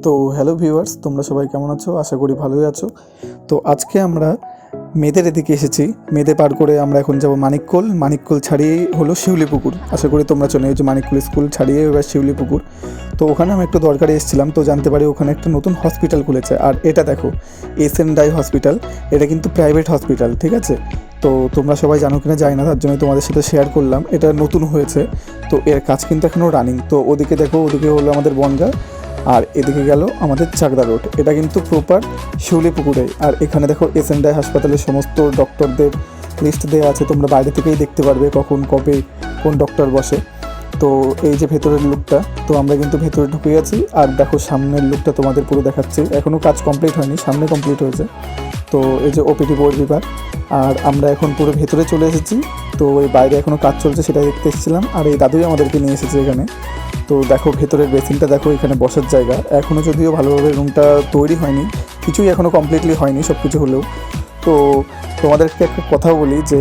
তো hello viewers, তোমরা সবাই কেমন আছো? আশা করি ভালোই আছো। তো আজকে আমরা মেয়েদের এদিকে এসেছি। মেয়েদে পার করে আমরা এখন যাব মানিককোল ছাড়িয়ে হলো শিউলিপুকুর। আশা করি তোমরা চেনো, এই যে মানিককোল স্কুল ছাড়িয়ে এবার শিউলিপুকুর। তো ওখানে আমি একটু দরকারে এসেছিলাম, তো জানতে পারি ওখানে একটা নতুন হসপিটাল খুলেছে। আর এটা দেখো, এসএনডাই হসপিটাল। এটা কিন্তু প্রাইভেট হসপিটাল, ঠিক আছে? তো তোমরা সবাই জানো কিনা জানি না, তার জন্য তোমাদের সাথে শেয়ার করলাম। এটা নতুন হয়েছে, তো এর কাজ কিন্তু এখনও রানিং। তো ওদিকে দেখো, ওদিকে হলো আমাদের বনগাঁ, আর এদিকে গেল আমাদের চাকদা রোড। এটা কিন্তু প্রপার শিউলিপুকুরে। আর এখানে দেখো এসএনডাই হাসপাতালের সমস্ত ডক্টরদের লিস্ট দেওয়া আছে, তোমরা বাইরে থেকেই দেখতে পারবে কখন কবে কোন ডক্টর বসে। তো এই যে ভেতরের লুকটা, তো আমরা কিন্তু ভেতরে ঢুকে গেছি। আর দেখো সামনের লুকটা তোমাদের পুরো দেখাচ্ছি। এখনও কাজ কমপ্লিট হয়নি, সামনে কমপ্লিট হয়েছে। তো এই যে ওপিডি বোর্ড বিভাগ, আর আমরা এখন পুরো ভেতরে চলে এসেছি। তো এই বাইরে এখনও কাজ চলছে, সেটা দেখতে এসেছিলাম। আর এই দাদুই আমাদেরকে নিয়ে এসেছে এখানে। তো দেখো ভেতরের বেসিনটা দেখো, এখানে বসার জায়গা। এখনও যদিও ভালোভাবে রুমটা তৈরি হয়নি, কিছুই এখনও কমপ্লিটলি হয়নি, সব কিছু হলেও। তো তোমাদেরকে একটা কথা বলি যে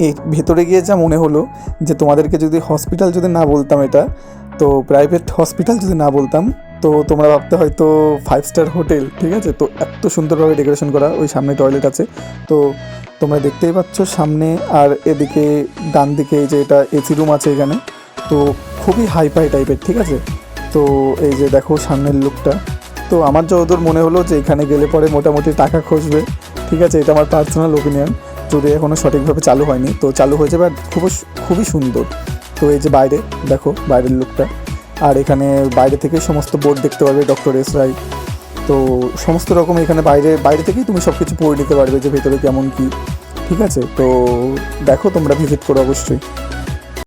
এই ভেতরে গিয়ে যা মনে হলো, যে তোমাদেরকে যদি হসপিটাল যদি না বলতাম এটা, তো প্রাইভেট হসপিটাল যদি না বলতাম, তো তোমরা ভাবতে হয়তো 5 স্টার হোটেল, ঠিক আছে? তো এত সুন্দরভাবে ডেকোরেশন করা। ওই সামনে টয়লেট আছে, তো তোমরা দেখতেই পাচ্ছ সামনে। আর এদিকে ডান দিকে এই যে এটা এসি রুম আছে এখানে। তো খুবই হাইফাই টাইপের, ঠিক আছে? তো এই যে দেখো সামনের লুকটা। তো আমার যতদূর মনে হলো যে এখানে গেলে পরে মোটামুটি টাকা খসবে, ঠিক আছে? এটা আমার পার্সোনাল ওপিনিয়ন, যদি এখনও সঠিকভাবে চালু হয়নি। তো চালু হয়ে যাবে, আর খুবই সুন্দর। তো এই যে বাইরে দেখো, বাইরের লুকটা। আর এখানে বাইরে থেকে সমস্ত বোর্ড দেখতে পারবে, ডক্টর এস রায়। তো সমস্ত রকম এখানে বাইরে থেকেই তুমি সব কিছু পড়ে নিতে পারবে যে ভেতরে কেমন কী, ঠিক আছে? তো দেখো, তোমরা ভিজিট করো অবশ্যই।